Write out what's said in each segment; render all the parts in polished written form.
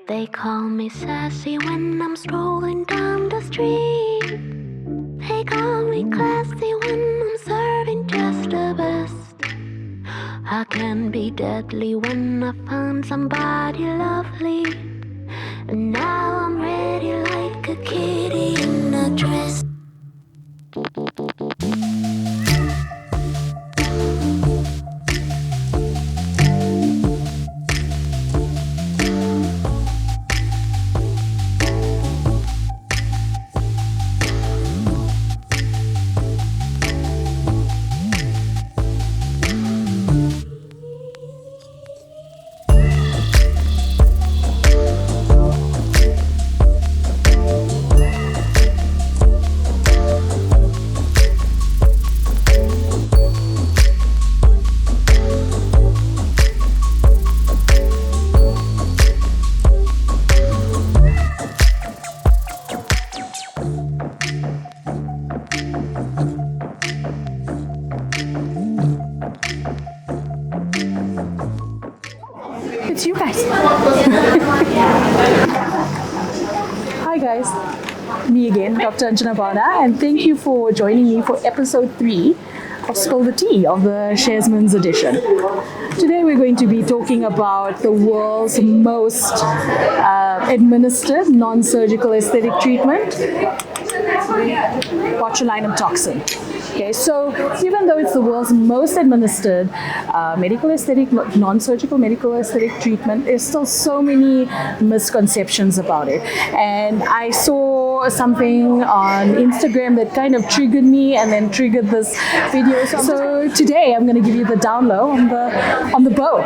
They call me sassy when I'm strolling down the street. They call me classy when I'm serving just the best. I can be deadly when I find somebody lovely. And now I'm ready like a kitty in a dress. It's you guys. Hi guys, me again, Dr. Anjana Bana, and thank you for joining me for episode 3 of Spill the Tea of the Shazman's edition. Today we're going to be talking about the world's most administered non-surgical aesthetic treatment, botulinum toxin. Okay, so even though it's the world's most administered medical aesthetic, non-surgical medical aesthetic treatment, there's still so many misconceptions about it. And I saw something on Instagram that kind of triggered me and then triggered this video. So today I'm going to give you the down low on the bow.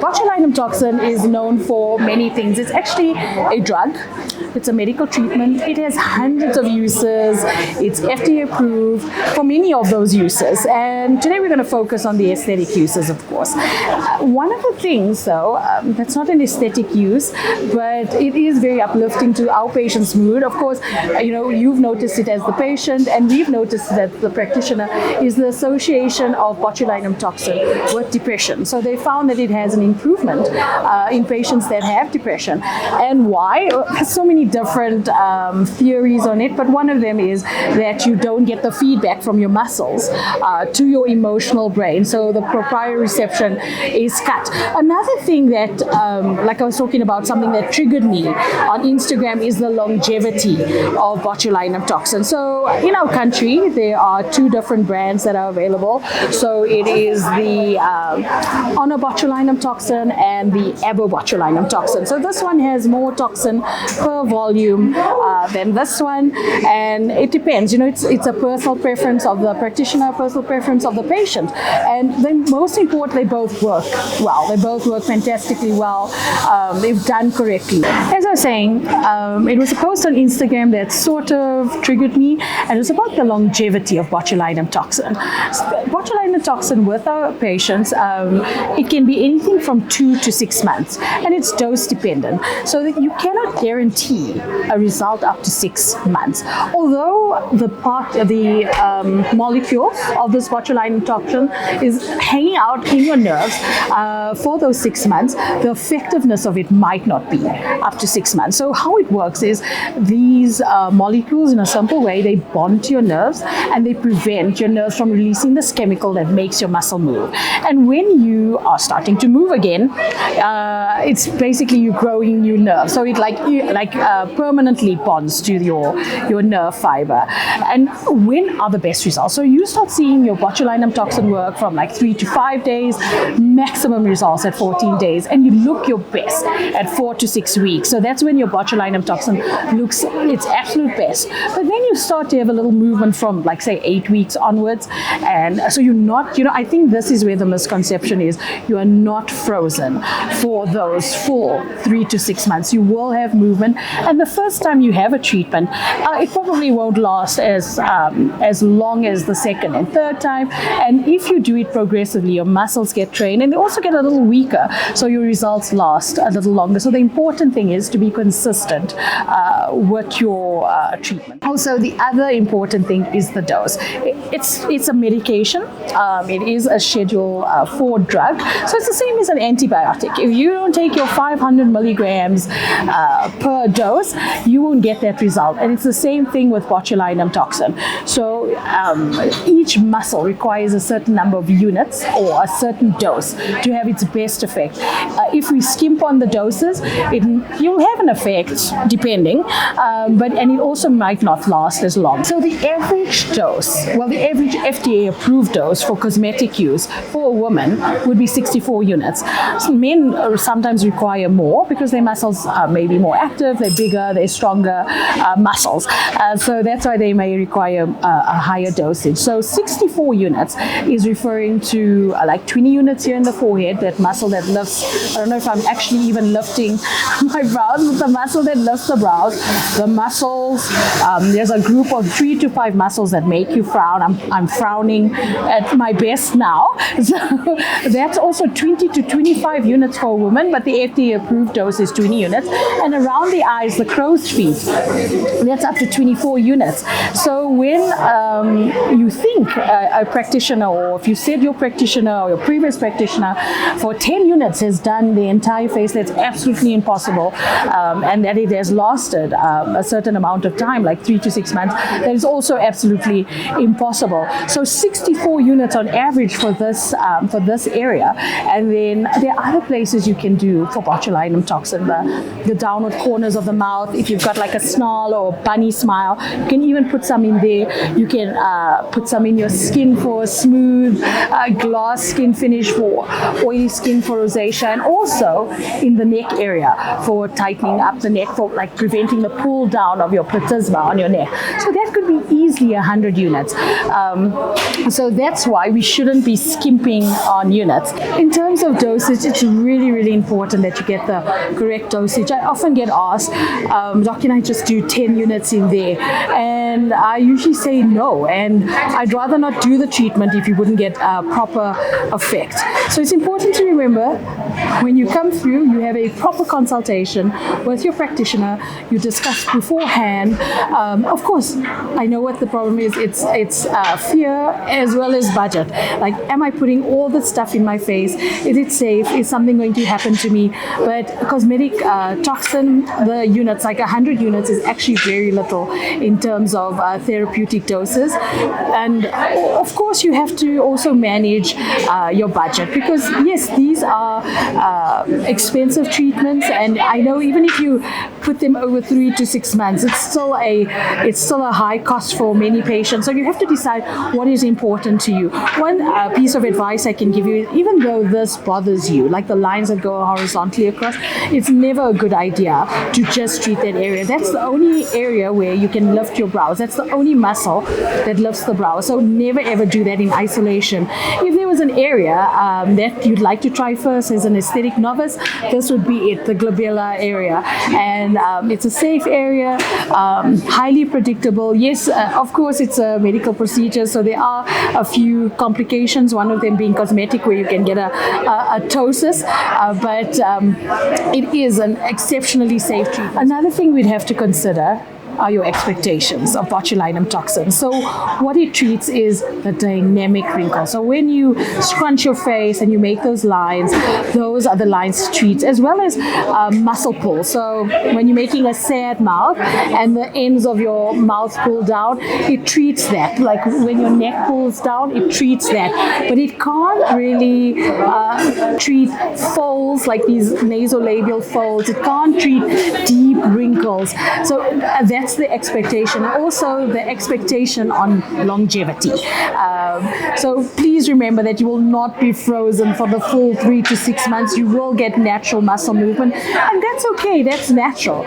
Botulinum toxin is known for many things. It's actually a drug. It's a medical treatment. It has hundreds of uses. It's FDA approved for many of those uses. And today we're going to focus on the aesthetic uses, of course. One of the things, though, that's not an aesthetic use, but it is very uplifting to our patient's mood. Of course, you've noticed it as the patient, and we've noticed it as the practitioner, is the association of botulinum toxin with depression. So they found that it has an improvement in patients that have depression. And why? There's so many different theories on it, but one of them is that you don't get the feedback from your muscles to your emotional brain, so the proprioception is cut. Another thing that, like I was talking about, something that triggered me on Instagram is the longevity of botulinum toxin. So in our country, there are 2 different brands that are available. So it is the Honor botulinum toxin and the Abo botulinum toxin. So this one has more toxin per volume than this one, and it depends. It's a personal preference of the practitioner, personal preference of the patient, and then most important, they both work well. They both work fantastically well. They've done correctly. As I was saying, it was a post on Instagram that sort of triggered me, and it was about the longevity of botulinum toxin. Botulinum toxin with our patients, it can be anything from 2 to 6 months, and it's dose dependent. So that you cannot guarantee a result up to 6 months. Although the molecule of this botulinum toxin is hanging out in your nerves for those 6 months, the effectiveness of it might not be up to 6 months. So how it works is these molecules, in a simple way, they bond to your nerves and they prevent your nerves from releasing this chemical that makes your muscle move. And when you are starting to move again, it's basically you growing new nerves. So it permanently bonds to your nerve fiber. And when are the best results? So you start seeing your botulinum toxin work from 3 to 5 days, maximum results at 14 days, and you look your best at 4 to 6 weeks. So that's when your botulinum toxin looks its absolute best. But then you start to have a little movement from say 8 weeks onwards, and so you're not, I think this is where the misconception is. You are not frozen for those full 3 to 6 months. You will have movement, and the first time you have a treatment, it probably won't last as as long as the second and third time. And if you do it progressively, your muscles get trained and they also get a little weaker, so your results last a little longer. So the important thing is to be consistent with your treatment. Also, the other important thing is the dose. It's a medication. It is a Schedule 4 drug, so it's the same as an antibiotic. If you don't take your 500 milligrams per dose, you won't get that result. And it's the same thing with botulinum toxin. So each muscle requires a certain number of units or a certain dose to have its best effect. If we skimp on the doses, you'll have an effect depending, and it also might not last as long. So the average dose, the average FDA approved dose for cosmetic use for a woman would be 64 units. So men sometimes require more because their muscles are maybe more active, they're bigger, they're stronger muscles. So that's why they may require a higher dosage. So 64 units is referring to like 20 units here in the forehead, that muscle that lifts. I don't know if I'm actually even lifting my brows, but the muscle that lifts the brows, the muscles, there's a group of 3 to 5 muscles that make you frown. I'm frowning at my best now. So that's also 20 to 25 units for a woman, but the FDA approved dose is 20 units. And around the eyes, the crow's feet, that's up to 24 units. So when you think a practitioner, or if you said your practitioner or your previous practitioner for 10 units has done the entire face, that's absolutely impossible, and that it has lasted a certain amount of time, like 3 to 6 months, that is also absolutely impossible. So 64 units on average for this area. And then there are other places you can do for botulinum toxin, the downward corners of the mouth. If you've got like a snarl or a bunny smile, you can even put some in there. You can put some in your skin for a smooth glass skin finish, for oily skin for rosacea, and also in the neck area for tightening up the neck, for like preventing the pull down of your platysma on your neck. So that could be easily 100 units. So that's why we shouldn't be skimping on units. In terms of dosage, it's really, really important that you get the correct dosage. I often get asked, Doc, can I just do 10 units in there? And I usually say no, and I'd rather not do the treatment if you wouldn't get a proper effect. So it's important to remember, when you come through, you have a proper consultation with your practitioner. You discuss beforehand. Of course, I know what the problem is. It's fear as well as budget. Like, am I putting all the stuff in my face? Is it safe? Is something going to happen to me? But cosmetic toxin, the units, like 100 units, is actually very little in terms of therapeutic doses. And of course, you have to also manage your budget, because yes, these are expensive treatments, and I know even if you put them over 3 to 6 months, it's still a high cost for many patients. So you have to decide what is important to you. One piece of advice I can give you is, even though this bothers you, like the lines that go horizontally across, it's never a good idea to just treat that area. That's the only area where you can lift your brows. That's the only muscle that lifts the brow. So never ever do that in isolation. If there was an area that you'd like to try first as an aesthetic novice, this would be it, the glabella area. And it's a safe area, highly predictable. Yes, of course, it's a medical procedure, so there are a few complications, one of them being cosmetic, where you can get a ptosis, but it is an exceptionally safe treatment. Another thing we'd have to consider are your expectations of botulinum toxin. So what it treats is the dynamic wrinkle. So when you scrunch your face and you make those lines, those are the lines it treats, as well as muscle pull. So when you're making a sad mouth and the ends of your mouth pull down, it treats that. Like when your neck pulls down, it treats that. But it can't really treat folds, like these nasolabial folds. It can't treat deep wrinkles. So that's the expectation. Also the expectation on longevity. So please remember that you will not be frozen for the full 3 to 6 months. You will get natural muscle movement, and that's okay. That's natural.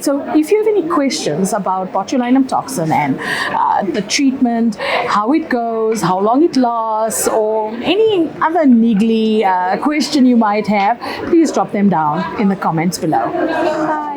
So if you have any questions about botulinum toxin and the treatment, how it goes, how long it lasts, or any other niggly question you might have, please drop them down in the comments below. Bye.